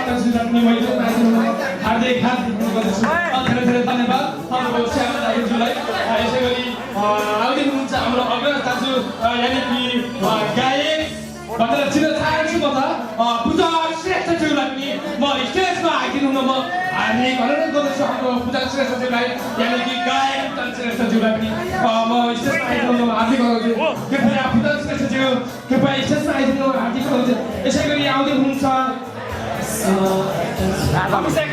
भक्तजनलाई पनि मैले हार्दिक गर्दछु। धेरै धेरै धन्यवाद हाम्रो श्याम दाजुलाई। यसै गरी आउँदै हुनुहुन्छ हाम्रो अग्रज दाजु यानि कि गायक भनेर चिन्न चाहन्छु म त पूजन श्रेष्ठज्यूलाई पनि म स्टेजमा आइदिनु हुन म हार्दिक अनुरोध गर्दछु। हाम्रो पूजन श्रेष्ठज्यूलाई यानि कि गायक पूजन श्रेष्ठज्यूलाई पनि म स्टेजमा आइदिनु हुन हार्दिक अनुरोध गर्छु। कृपया पूजन श्रेष्ठज्यू कृपया स्टेजमा आइदिनु हुन हार्दिक अनुरोध गर्छु। यसै गरी आउँदै हुनुहुन्छ अभिषेक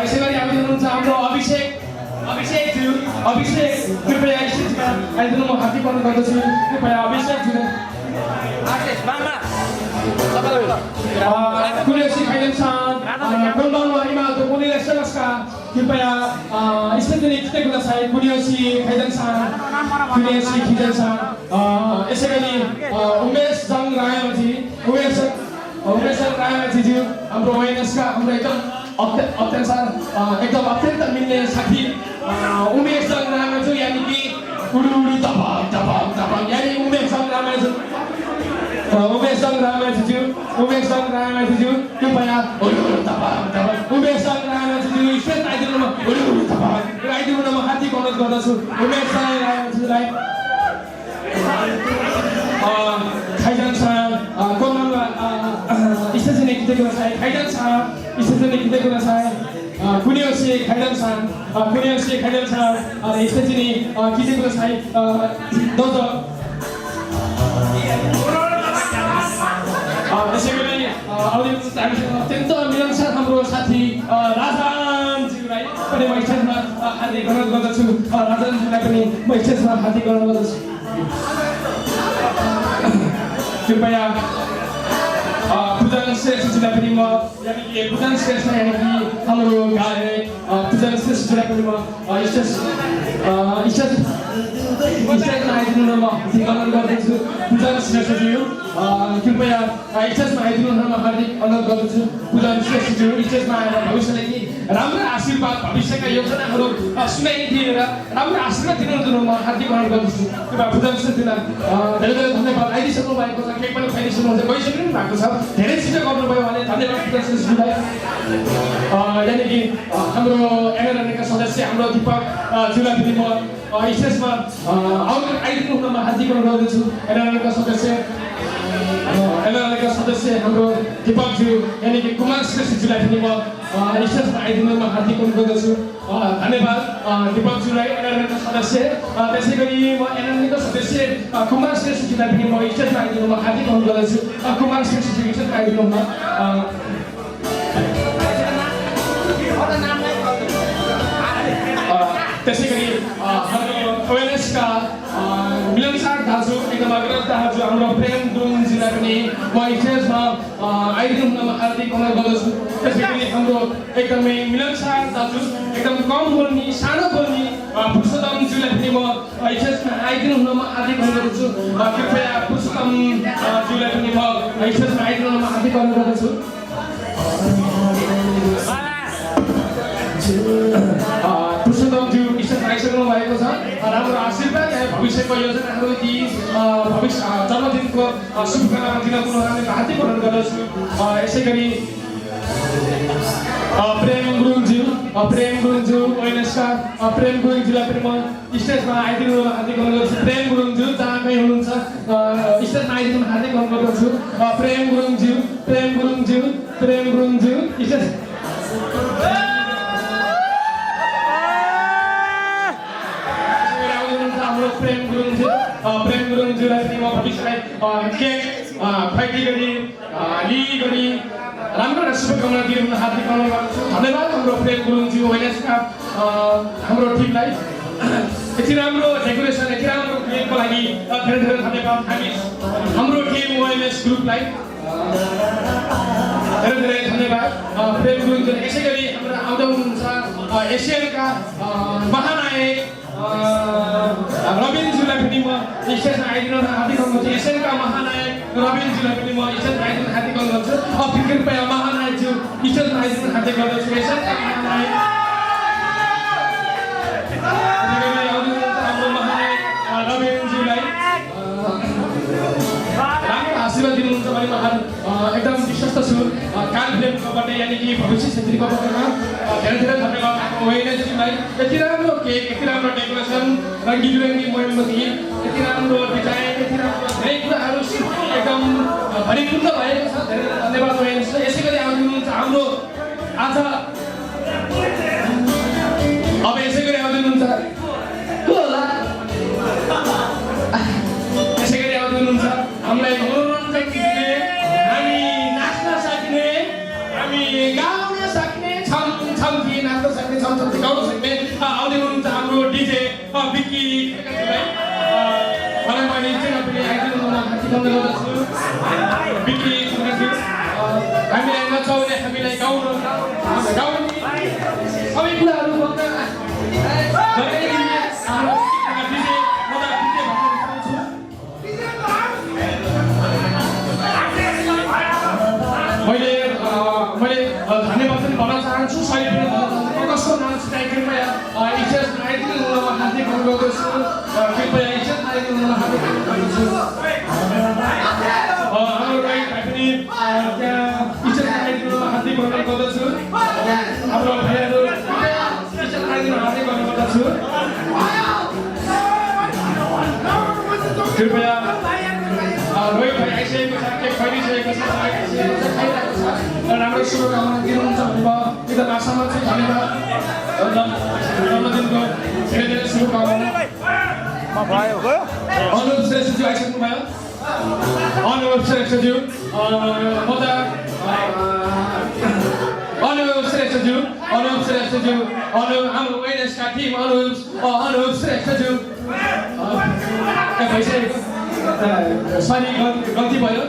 यसै गरी आउँदै हुनुहुन्छ हाम्रो अभिषेक कृपया स्टेजमा आइदिनु म हार्दिक अनुरोध गर्दछु। कृपया अभिषेक कुलेसी खाइदेन्छन् 건강과 희망도 본인의 셀러스가 कृपया स्टेजले कितेको साइ कुलेसी खाइदेन्छन् कुलेसी खिदेन्छन्। यसै गरी उमेश जङ रायमाझी उमेश रायमाझीज्यू हाम्रो ओएनएसका हाम्रो एकदम अत्यन्त मिल्ने साथी उमेश जङ रायमाझी यानि कि उडुडु दबाङ यानि उमेश जङ रायमाझी उमेश जङ रायमाझीज्यू कृपया उमेश जङ रायमाझीज्यू स्टेज आइदिनुमा आइदिनुमा म हार्दिक अनुरोध गर्दछु। उमेश जङ रायमाझीलाई खाइजान्छन् कोमलमा स्टेजले कितेको साइ खाइजान्छन् स्टेजले कितेको साइ कुनेसी खाइजान्छन् स्टेजले कितेको साइ दज यसै गरी अत्यन्त मिलनसार हाम्रो साथी राजनज्यूलाई पनि म स्टेजमा हार्दिक अनुरोध गर्दछु। राजनज्यूलाई पनि म स्टेजमा हार्दिक अनुरोध गर्दछु। कृपया पूजन श्रेष्ठज्यूलाई पनि म यानि कि पूजन श्रेष्ठ यानि कि हाम्रो गायक पूजन श्रेष्ठज्यूलाई पनि म स्टेजमा आइदिनु म हार्दिक अनुरोध गर्दछु। पूजन श्रेष्ठज्यू कृपया स्टेजमा आइदिनु म हार्दिक अनुरोध गर्दछु। पूजन श्रेष्ठज्यू स्टेजमा आएर भविष्यलाई कि राम्रो आशीर्वाद भविष्यका योजनाहरू सुनाइदिएर राम्रो आशीर्वाद दिनु म हार्दिक अनुरोध गर्दछु। कृपया पूजन श्रेष्ठज्यूलाई धेरै धेरै धन्यवाद। आइदिसक्नु भएको छ, केही पनि खाइदिसक्नुहुन्छ, गइसक्नु भएको छ, धेरै चिज गर्नुभयो भने धन्यवाद पूजन श्रेष्ठज्यूलाई। यानि कि हाम्रो एनएलएनका सदस्य हाम्रो दीपक ज्यूलाई पनि म स्टेजमा आइदिनु हुन म हार्दिक अनुरोध गर्दछु। एनएलएनका सदस्य हाम्रो दीपक ज्यू यानि कि कुमार श्रेष्ठज्यूलाई पनि म स्टेजमा आइदिनु म हार्दिक अनुरोध गर्दछु। धन्यवाद दीपक ज्यूलाई एनएलएनका सदस्य। त्यसै गरी म एनएलएनका सदस्य कुमार श्रेष्ठज्यूलाई पनि म स्टेजमा आइदिनु म हार्दिक अनुरोध गर्दछु। कुमार श्रेष्ठज्यू स्टेजमा आइदिनु हुन। त्यसै गरी हाम्रो ओएनएसका मिलनसार दाजु एकदम अग्रज दाजु हाम्रो प्रेम गुरुङज्यूलाई पनि म स्टेजमा आइदिनु हुन हार्दिक अनुरोध गर्दछु। त्यसै गरी हाम्रो एकदमै मिलनसार दाजु एकदम कम बोल्ने सानो बोल्ने पुरुषोत्तमज्यूलाई पनि म स्टेजमा आइदिनु हुन म हार्दिक अनुरोध गर्दछु। कृपया पुरुषोत्तमज्यूलाई पनि म स्टेजमा आइदिनु हुन म हार्दिक अनुरोध गर्दछु। पुरुषोत्तमज्यू स्टेजमा आइसक्नु भएको छ। राम्रो आशीर्वाद भविष्यको योजनाहरू ती जन्मदिनको शुभकामना दिनको हामी हार्दिक अनुरोध गर्दछु। यसै गरी प्रेम गुरुङज्यू ओएनएसका प्रेम गुरुङज्यूलाई पनि म स्टेजमा आइदिनु हार्दिक अनुरोध गर्छु। प्रेम गुरुङज्यू जहाँ कहीँ हुनुहुन्छ स्टेजमा आइदिनु हार्दिक अनुरोध गर्छु। प्रेम गुरुङज्यू स्टेज प्रेम गुरुङज्यूलाई पनि म भविष्यलाई केक खुवाइदी गरी राम्रो र शुभकामना दिनु हार्दिक अनुरोध गर्दछु। धन्यवाद हाम्रो प्रेम गुरुङज्यू ओएनएसका हाम्रो टिमलाई यति राम्रो डेकोरेसन यति राम्रो केकको लागि धेरै धेरै धन्यवाद। हामी हाम्रो टिम ओएनएस ग्रुपलाई धेरै धेरै धन्यवाद प्रेम गुरुङज्यू। यसै गरी हाम्रो आउँदै हुनुहुन्छ एसियनका महानायक रविनज्यूलाई पनि म स्टेजमा आइदिनु हार्दिक अनुरोध गर्छु। एसियनका महानायक रविनज्यूलाई पनि म स्टेजमा आइदिनु हार्दिक अनुरोध गर्छु। कृपया महानायकज्यू स्टेजमा आइदिनु हार्दिक गर्दछु। एसियनका महानायक हाम्रो महानायक रविनज्यूलाई राम्रो आशीर्वाद दिनुहुन्छ भने आउनेमा एकदम विश्वस्त छु काल फिल्मकोबाट यानि कि भविष्य छेत्रीको पक्षमा धेरै धेरै धन्यवाद ओएनएसजीलाई यति राम्रो केक यति राम्रो डेकोरेसन रङ्गी बिरङ्गी मोमबत्ती यति राम्रो डिजाइन यति राम्रो धेरै कुराहरू एकदम भरिपूर्ण भएको छ धेरै धेरै धन्यवाद ओएनएसलाई यसै गरी आउँदै हुनुहुन्छ हाम्रो आज अब यसै गरी आउँदै हुनुहुन्छ यसै गरी आउँदै हुनुहुन्छ हामीलाई मनोरञ्जन दिने हामी नाच्न सक्ने हामी गाउन सक्ने छमछम्ती नाच्न सक्ने छमछम्ती गाउन सक्ने आउँदै हुनुहुन्छ हाम्रो डिजे बिक्की मलाई मैले चाहिँ पनि आइदिनु हुन हार्दिक अनुरोध गर्दछु बिक्की हामीलाई नचाउने हामीलाई गाउनु सबै कुराहरू भन्न गरिदिने हाम्रो डिजे मैले धन्यवाद पनि भन्न चाहन्छु सही पनि भन्न चाहन्छु कसको नाम चाहिँ कृपया इच्छा आइदिनु हुन हार्दिक अनुरोध गर्दछु कृपया इच्छा आइदिनु हुन हार्दिक अनुरोध गर्दछु हाम्रो भाइ पनि त्यहाँ इच्छा आइदिनु हुन हार्दिक अनुरोध गर्दछु हाम्रो भाइहरू इच्छा आइदिनु हार्दिक अनुरोध गर्दछु कृपया रोहित भाइ आइसकेको छ केक खरिदिसकेको छ खाइरहेको छ राम्रो शुभकामना दिनुहुन्छ भनेर एकदम आशामा चाहिँ धन्यवाद जन्मदिनको धेरै धेरै शुभकामना अनुप श्रेष्ठज्यू आइसक्नु भयो अनुप श्रेष्ठज्यू अनुप श्रेष्ठज्यू हाम्रो ओएनएसका टिम अनुप श्रेष्ठज्यू भइसकेको सरी गल्ती भयो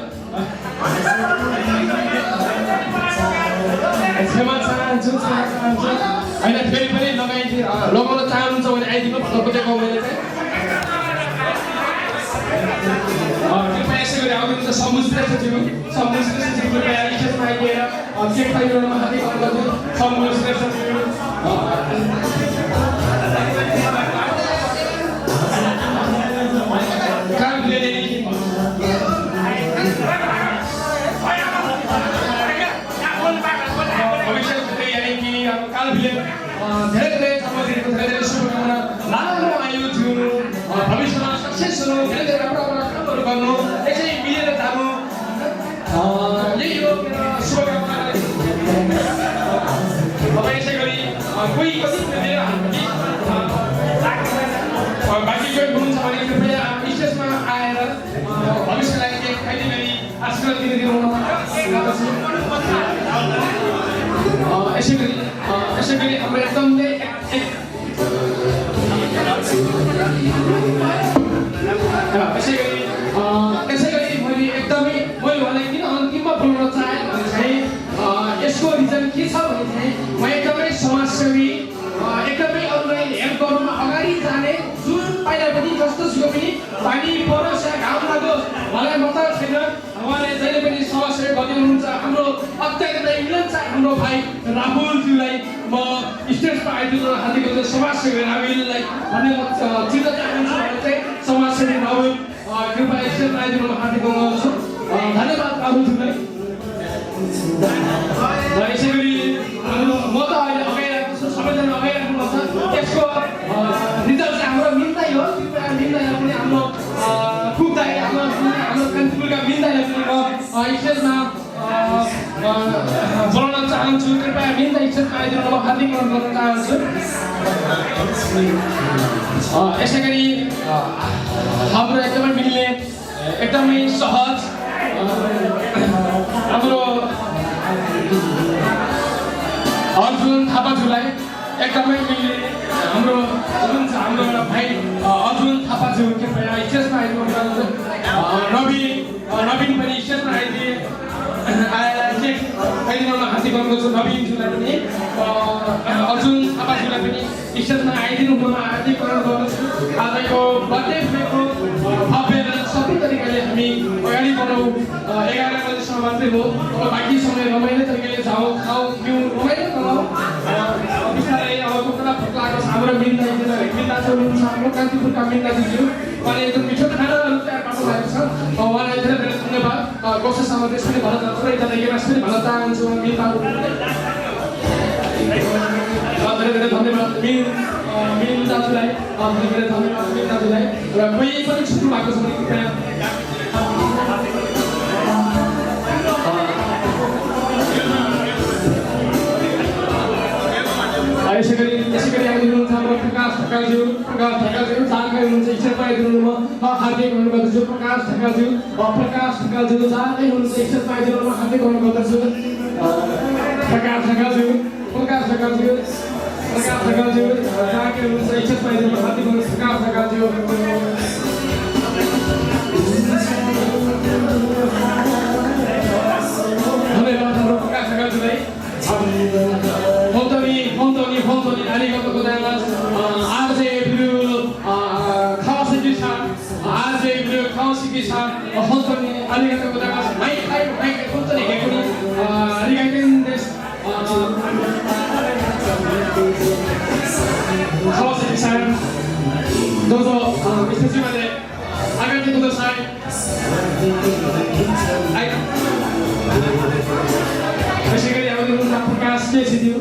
क्षमा चाहन्छु होइन फेरि पनि लगाउन चाहनुहुन्छ भने आइदिनु भन्नु खोजेको मैले चाहिँ कृपया यसै गरी आउनुहुन्छ सम्बु श्रेष्ठज्यू कृपया इच्छामा आइदिएर केक खाइरहनु हार्दिक अनुरोध गर्छु सम्बु श्रेष्ठज्यू धेरै धेरै जन्मदिनको धेरै धेरै शुभकामना राम्रो आयु जिउनु भविष्यमा सक्सेस हुनु धेरै धेरै राम्रो राम्रो कामहरू गर्नु यसै मिलेर जानु यही हो मेरो शुभकामना तपाईँ यसै गरी कोही कति मिलेर बाँकी कोही हुनुहुन्छ भने कृपया स्टेजमा आएर भविष्यलाई केक खाइदिने आशीर्वाद दिनु यसै गरी हाम्रो एकदमै यसै गरी मैले भने किन अन्तिममा बोल्न चाहेँ भने चाहिँ यसको रिजन के छ भने चाहिँ म एकदमै समाजसेवी एकदमै अरूलाई हेल्प गर्नुमा अगाडि जाने जुन पहिला पनि जस्तो सुको पनि पानी परोस् या घाम लागोस् मलाई मतलब छैन उहाँले जहिले पनि समाजसेवी गर्दै हुनुहुन्छ हाम्रो अत्यन्तै मिलन चाहिँ हाम्रो भाइ राहुलज्यूलाई म स्टेजमा आइदिनु हार्दिक अनुरोध समाजसेवी राहुललाई धन्यवाद चिन्न चाहन्छु भने चाहिँ समाजसेवी राहुल कृपया स्टेजमा आइदिनु हार्दिक अनुरोध गर्छु धन्यवाद राहुलज्यूलाई यसै गरी म त अहिले अगाइरहेको छु सबैजना अगाइराख्नुपर्छ यसको रिजल्ट चाहिँ हाम्रो मिल्दै हो कृपया मिल्दैन पनि हाम्रो कुकदाई हाम्रो कान्तिपुरका मिल्दैन पनि म स्टेजमा बोलाउन चाहन्छु कृपया मिल्दा स्टेजमा आइदिनु म हार्दिक अनुरोध गर्न चाहन्छु यसै गरी हाम्रो एकदमै मिल्ने एकदमै सहज हाम्रो अर्जुन थापाज्यूलाई एकदमै मिल्ने हाम्रो हुनुहुन्छ हाम्रो एउटा भाइ अर्जुन थापाज्यू कृपया स्टेजमा आइदिनु नवीन पनि स्टेजमा आइदिए आएर केक खाइदिनु हार्दिक अनुरोध गर्छु नवीनज्यूलाई पनि अर्जुन थापाज्यूलाई पनि स्टेजमा आइदिनु हुन हार्दिक अनुरोध गर्दछु आजको बर्थडे फेको भव्य र सबै तरिकाले हामी अगाडि बढाउँ 11 बजेसम्म मात्रै हो बाँकी समय रमाइलो तरिकाले जाउँ खाउँ पिउँ रमाइलो गरौँ बिस्तारै अब कुखुरा फुक्लाको छ हाम्रो मिन्दा हुनुहुन्छ हाम्रो कान्तिपुरका मिन्दाज्यू उहाँले एकदम मिठो खानाहरू तयार पार्नु भएको छ उहाँलाई धेरै धेरै धन्यवाद कोसिस सामग्री masih balot sudah kita lagi masih balot tangan cuma kita benar-benar धन्यवाद मिल दाजुलाई benar-benar धन्यवाद मिल दाजुलाई र कोही पनि छुट्नु भएको छ भने कृपया यसै गरी आइदिनु हुन्छ हाम्रो प्रकाश ढकालज्यू जानकारी हुनुहुन्छ इच्छा पाइदिनुमा हार्दिक अनुरोध गर्दछु प्रकाश ढकालज्यू जानकारी हुनुहुन्छ इच्छा पाइदिनुमा हार्दिक अनुरोध गर्दछु प्रकाश ढकालज्यू जानकारी हुनुहुन्छ इच्छा पाइदिनुमा हार्दिक अनुरोध प्रकाश ढकालज्यू धन्यवाद हाम्रो प्रकाश ढकालज्यूलाई本当にありがとうございます。RJ ブルー川崎さん、RJ ブルー川崎さん、本当にありがとうございます。毎回本当に逆にありがたいんです。川崎さん、どうぞミステまで上がってください。はい。Terima kasih kerana menonton podcast ini.